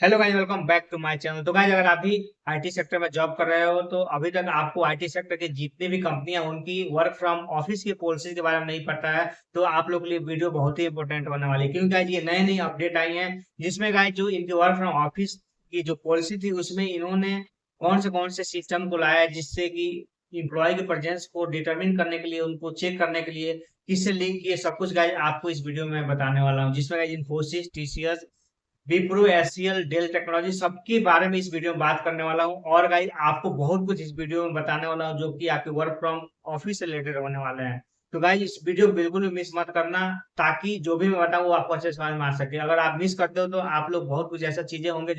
Hello guys, welcome back to my channel. तो guys, अगर आप भी आईटी सेक्टर में जॉब कर रहे हो तो अभी तक आपको आईटी सेक्टर की जितनी भी कंपनियां उनकी वर्क फ्रॉम ऑफिस की पॉलिसी के बारे में नहीं पता है, तो आप लोग के लिए वीडियो बहुत ही इंपॉर्टेंट होने वाली है। क्योंकि गाइस, ये नई नई अपडेट आई है जिसमें गाइस जो इनकी वर्क फ्रॉम ऑफिस की जो पॉलिसी थी उसमें इन्होंने कौन से सिस्टम को लाया है, जिससे कि इम्प्लॉय के प्रेजेंस को डिटरमिन करने के लिए, उनको चेक करने के लिए किससे लिंक किए, सब कुछ गाइस आपको इस वीडियो में बताने वाला हूँ। जिसमें guys Infosys, TCS, Wipro, HCL, Dell technology सबके बारे में इस वीडियो में बात करने वाला हूँ। और गाइस, आपको बहुत कुछ इस वीडियो में बताने वाला हूँ जो कि आपके वर्क फ्रॉम ऑफिस से रिलेटेड होने वाले हैं। तो गाइस, इस वीडियो को बिल्कुल भी मिस मत करना, ताकि जो भी मैं बताऊँ वो आपको अच्छे से समझ में आ सके। अगर आप मिस करते हो तो आप लोग बहुत कुछ ऐसा चीजें होंगे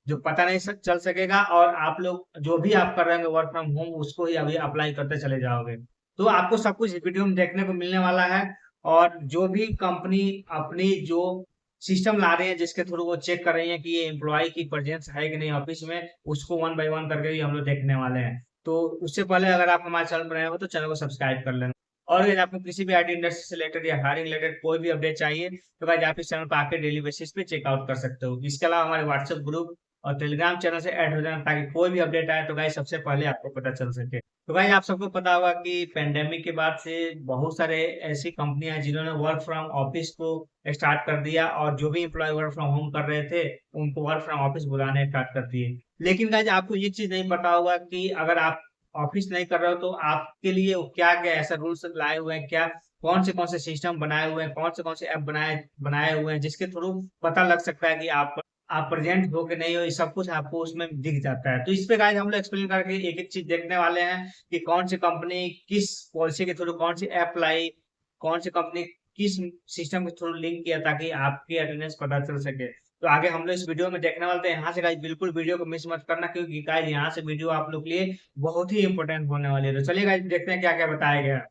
जो पता नहीं चल सकेगा, और आप लोग जो भी आप कर रहे होंगे वर्क फ्रॉम होम उसको ही अभी अप्लाई करते चले जाओगे। तो आपको सब कुछ इस वीडियो में देखने को मिलने वाला है। और जो भी कंपनी अपनी जो सिस्टम ला रहे हैं जिसके थ्रू वो चेक कर रही है कि ये एम्प्लॉय की प्रेजेंस है कि नहीं ऑफिस में, उसको वन बाय वन करके भी हम लोग देखने वाले हैं। तो उससे पहले अगर आप हमारे चैनल पर नए हो तो चैनल को सब्सक्राइब कर लेना। और यदि आपको किसी भी आईटी इंडस्ट्री से रिलेटेड या हायरिंग रिलेटेड कोई भी अपडेट चाहिए तो गाइस आप इस चैनल पर आके डेली बेसिस पे चेकआउट कर सकते हो। इसके अलावा हमारे व्हाट्सएप ग्रुप और टेलीग्राम चैनल से ऐड हो जाना, ताकि कोई भी अपडेट आए तो गाइस सबसे पहले आपको पता चल सके। तो भाई, आप सबको पता होगा कि पेंडेमिक के बाद से बहुत सारे ऐसी कंपनियां हैं जिन्होंने वर्क फ्रॉम ऑफिस को स्टार्ट कर दिया, और जो भी एम्प्लॉय वर्क फ्रॉम होम कर रहे थे उनको वर्क फ्रॉम ऑफिस बुलाने स्टार्ट कर दिए। लेकिन गाइस, आपको ये चीज नहीं पता होगा कि अगर आप ऑफिस नहीं कर रहे हो तो आपके लिए वो क्या क्या ऐसा रूल्स लाए हुए हैं, क्या कौन से सिस्टम बनाए हुए हैं, कौन से ऐप बनाए बनाए हुए हैं जिसके थ्रू पता लग सकता है कि आप प्रेजेंट हो कि नहीं हो। ये सब कुछ आपको उसमें दिख जाता है। तो इस पे गाइस हम लोग एक्सप्लेन करके एक एक चीज देखने वाले हैं कि कौन सी कंपनी किस पॉलिसी के थ्रू कौन सी ऐप लाई, कौन सी कंपनी किस सिस्टम के थ्रू लिंक किया, ताकि आपकी अटेंडेंस पता चल सके। तो आगे हम लोग इस वीडियो में देखने वाले हैं। यहाँ से गाइस बिल्कुल वीडियो को मिस मत करना, क्योंकि गाइस यहाँ से वीडियो आप लोग के लिए बहुत ही इंपॉर्टेंट होने वाली है। तो चलिए गाइस, देखते हैं क्या क्या बताया गया है।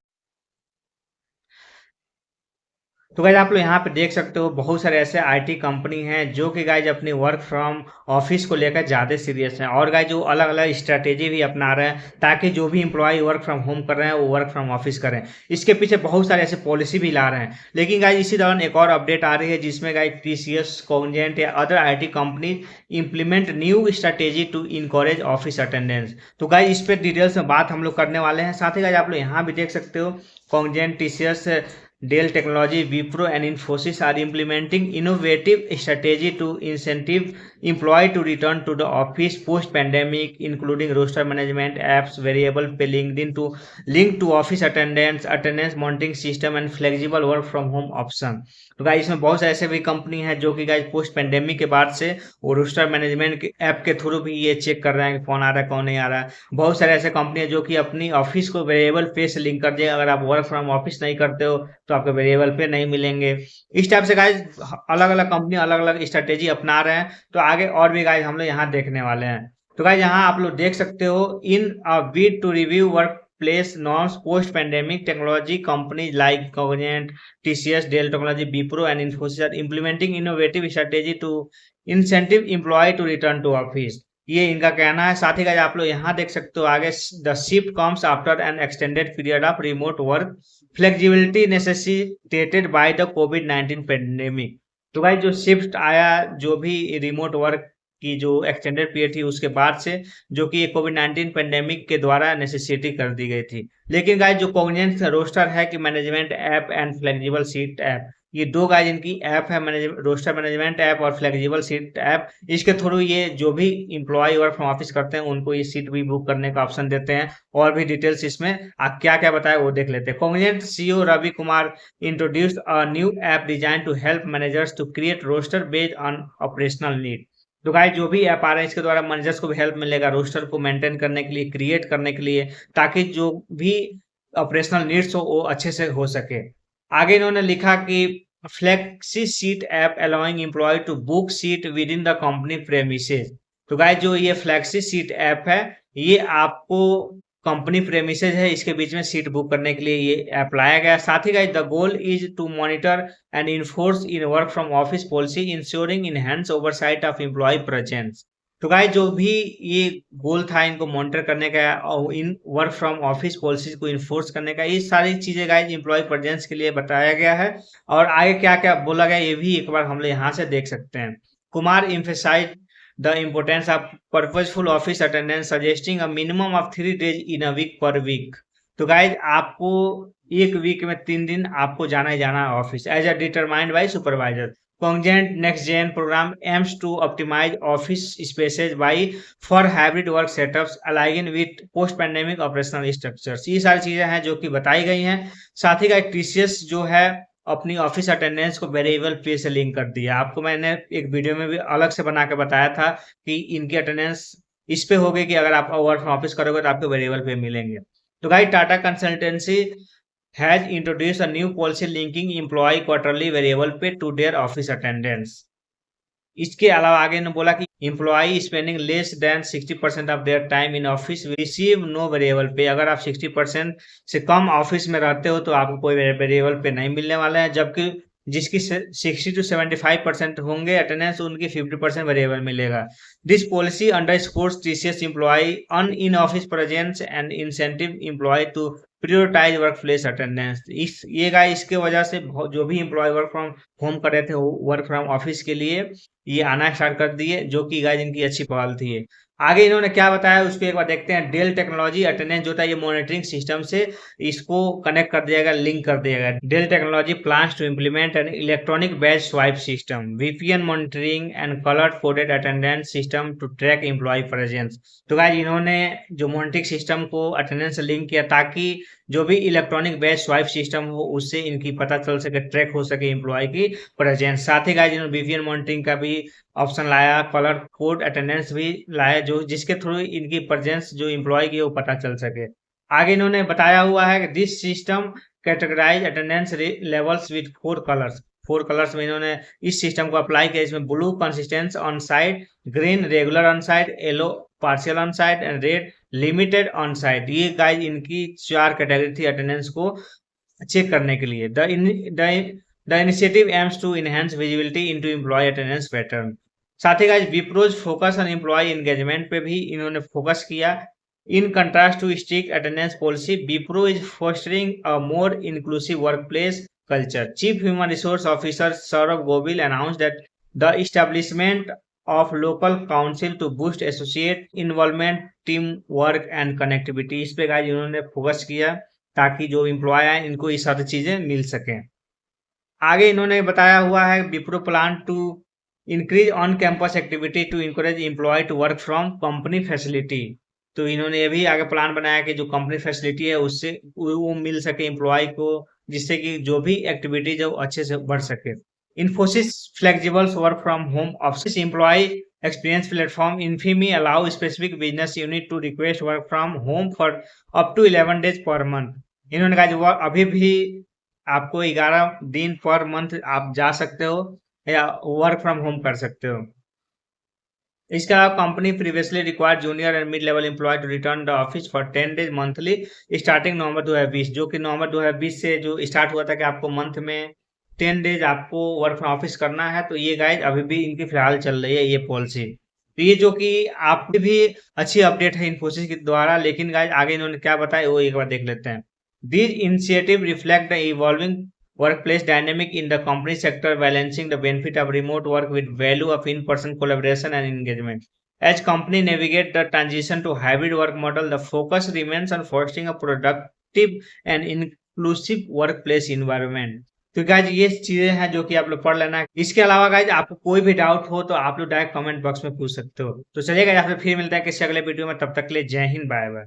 तो गाइज आप लोग यहाँ पे देख सकते हो बहुत सारे ऐसे आईटी कंपनी हैं जो कि गाइज अपनी वर्क फ्रॉम ऑफिस को लेकर ज़्यादा सीरियस हैं, और गाइज जो अलग अलग स्ट्रेटेजी भी अपना रहे हैं ताकि जो भी एम्प्लॉय वर्क फ्रॉम होम कर रहे हैं वो वर्क फ्रॉम ऑफिस करें। इसके पीछे बहुत सारे ऐसे पॉलिसी भी ला रहे हैं। लेकिन गाइज इसी दौरान एक और अपडेट आ रही है जिसमें गाइज टीसीएस, कॉग्निजेंट या other IT company implement new strategy to encourage office attendance. तो गाइज इस पर डिटेल्स में बात हम लोग करने वाले हैं। साथ ही गाइज आप लोग यहाँ भी देख सकते हो Cognizant, TCS, Dell Technology, Wipro, and Infosys are implementing innovative strategy to incentive employee to return to the office post-pandemic, including roster management apps, variable pay LinkedIn to link to office attendance monitoring system, and flexible work from home option। तो guys इसमें बहुत सारे ऐसे भी company है जो कि guys post pandemic के बाद से वो रोस्टर मैनेजमेंट ऐप के थ्रू भी ये चेक कर रहे हैं कि कौन आ रहा है कौन नहीं आ रहा है। बहुत सारे ऐसे कंपनी है जो कि अपनी ऑफिस को वेरिएबल पे से लिंक कर दिया। अगर आप वर्क फ्रॉम ऑफिस नहीं करते हो तो आपको वेरिएबल पे नहीं मिलेंगे। इस टाइप से गाइज अलग अलग कंपनी अलग अलग स्ट्रेटेजी अपना रहे हैं। तो आगे और भी गाइज हम लोग यहाँ देखने वाले हैं। तो गाइज यहाँ आप लोग देख सकते हो, in a bid to review work place norms post pandemic, technology companies like Cognizant, TCS, Dell technology, Wipro and Infosys are implementing innovative strategy to incentive employ to return to office. ये इनका कहना है। साथ ही गाइज आप लोग यहाँ देख सकते हो आगे, the shift comes after N extended period of remote work flexibility necessitated by the covid pandemic. तो भाई जो शिफ्ट आया, जो भी रिमोट वर्क की जो एक्सटेंडेड पीरियड थी उसके बाद से, जो कि कोविड-19 पेंडेमिक के द्वारा नेसेसिटी कर दी गई थी। लेकिन गाइस जो कॉग्निजेंट रोस्टर है कि management app and flexible seat app, ये दो गाइस इनकी ऐप है, रोस्टर मैनेजमेंट ऐप और फ्लेक्सिबल सीट ऐप। इसके थ्रू ये जो भी इंप्लॉय वर्क फ्रॉम ऑफिस करते हैं उनको ये सीट भी बुक करने का ऑप्शन देते हैं। और भी डिटेल्स इसमें क्या क्या बताया वो देख लेते हैं। Cognizant CEO Ravi Kumar introduced a new app design to help managers to create roster based on operational need. तो गाइस जो भी ऐप आ रहे हैं इसके द्वारा मैनेजर्स को भी हेल्प मिलेगा रोस्टर को मेंटेन करने के लिए, क्रिएट करने के लिए, ताकि जो भी ऑपरेशनल नीड्स हो वो अच्छे से हो सके। आगे इन्होंने लिखा कि flexi seat app allowing employ to book seat with in the company premises. तो गाइस जो ये फ्लेक्सी सीट ऐप है ये आपको कंपनी प्रेमिसेस है इसके बीच में सीट बुक करने के लिए ये ऐप लाया गया। साथ ही guys the goal is to monitor and enforce in work from office policy ensuring enhance oversight of employ presence. तो गाइस जो भी ये गोल था इनको मॉनिटर करने का और इन वर्क फ्रॉम ऑफिस पॉलिसीज को इन्फोर्स करने का, ये सारी चीजें गाइस एम्प्लॉय प्रेजेंस के लिए बताया गया है। और आगे क्या क्या बोला गया ये भी एक बार हम लोग यहाँ से देख सकते हैं। Kumar emphasized the importance of purposeful office attendance suggesting a minimum of 3 days in a week per week. तो गाइज आपको एक वीक में 3 दिन आपको जाना ही जाना है office as a determined by supervisor. Congent Next Gen program aims to optimize office spaces by for hybrid work setups align with post-pandemic operational structures। ये सारी चीजें हैं जो कि बताई गई हैं। साथ ही का टीसीएस जो है अपनी ऑफिस अटेंडेंस को वेरिएबल पे से लिंक कर दिया। आपको मैंने एक वीडियो में भी अलग से बना के बताया था कि इनकी अटेंडेंस इस पे होगी कि अगर आप वर्क फ्रॉम ऑफिस करोगे तो आपको वेरिएबल पे मिलेंगे। तो guys Tata consultancy has introduced a new policy linking employee quarterly variable pay to their office attendance। इसके अलावा आगे ने बोला कि employee spending less than 60% of their time in office receive no variable pay. अगर आप 60% से कम ऑफिस में रहते हो तो आपको कोई वेरिएबल पे नहीं मिलने वाला है, जबकि जिसकी 60 to 75% होंगे अटेंडेंस उनकी 50% वेरिएबल मिलेगा। This policy underscores TCS employee on in office presence and incentive employ to prioritise work place attendance. इसके वजह से जो भी एम्प्लॉय वर्क फ्रॉम होम कर रहे थे वर्क फ्रॉम ऑफिस के लिए ये आना स्टार्ट कर दिए, जो कि गाइस इनकी अच्छी पहल थी। आगे इन्होंने क्या बताया उसको एक बार देखते हैं। डेल टेक्नोलॉजी अटेंडेंस जो था ये मॉनिटरिंग सिस्टम से इसको कनेक्ट कर दिया, लिंक कर दिया गया। Dell technology plans to implement an electronic badge swipe system, VPN monitoring and colour coded attendance system to track employ presence. तो गाइस इन्होंने जो मॉनिटरिंग सिस्टम को अटेंडेंस से लिंक किया ताकि जो भी इलेक्ट्रॉनिक बैज स्वाइप सिस्टम हो उससे इनकी पता चल सके, ट्रैक हो सके एम्प्लॉय की प्रेजेंस। साथ ही गाइस इन्होंने वीपीएन मॉनिटरिंग का भी ऑप्शन लाया, कलर कोड अटेंडेंस भी लाया, जो जिसके थ्रू इनकी प्रेजेंस जो एम्प्लॉय की वो पता चल सके। आगे इन्होंने बताया हुआ है कि this system categorise attendance levels with 4 colours. 4 colours में इन्होंने इस सिस्टम को अप्लाई किया। इसमें blue consistence on site, green regular on site, yellow partial on site and red limited on site. ये गाइज इनकी 4 कैटेगरी थी अटेंडेंस को चेक करने के लिए। The initiative aims to enhance visibility into employ attendance pattern. साथ ही guys Wipro's focus on employ engagement पे भी इन्होंने फोकस किया। In contrast to strict attendance policy, Wipro is fostering a more inclusive workplace culture। Chief Human Resource Officer Saurabh Govil announced that the establishment of local council to boost associate involvement, team work and connectivity। इस पे guys इन्होंने focus किया ताकि जो employ हैं इनको ये सारी चीजें मिल सकें। आगे इन्होंने बताया हुआ है Wipro plan to increase on campus activity to encourage employ to work from company facility. तो इन्होंने ये भी आगे प्लान बनाया कि जो कंपनी फैसिलिटी है उससे वो मिल सके एम्प्लॉय को, जिससे कि जो भी एक्टिविटी जो अच्छे से बढ़ सके। Infosys flexible work from home office employ experience platform InfyMe allow specific business unit to request work from home for up to 11 days पर मंथ। इन्होंने कहा जो अभी भी आपको 11 दिन पर मंथ आप जा सकते हो या वर्क फ्रॉम होम कर सकते हो। इसके अलावा company previously required junior and mid level employ to return the office for 10 days monthly starting November 2020, जो कि नवंबर 2020 से जो स्टार्ट हुआ था कि आपको मंथ में 10 days आपको वर्क फ्रॉम ऑफिस करना है। तो ये गाइज अभी भी इनकी फिलहाल चल रही है ये पॉलिसी। तो ये जो कि आप भी अच्छी अपडेट है इन्फोसिस के द्वारा। लेकिन गाइज आगे इन्होंने क्या बताया वो एक बार देख लेते हैं। These initiatives reflect the evolving workplace dynamic in the company sector, balancing the benefit of remote work with value of in-person collaboration and engagement. As company navigate the transition to hybrid work model, the focus remains on fostering a productive and inclusive workplace environment। तो guys ये चीजें हैं जो कि आप लोग पढ़ लेना। इसके अलावा गाइज आपको कोई भी डाउट हो तो आप लोग डायरेक्ट कमेंट बॉक्स में पूछ सकते हो। तो चलिए गाइज आपसे फिर मिलता है किसी अगले वीडियो में, तब तक के लिए जय हिंद, बाय बाय।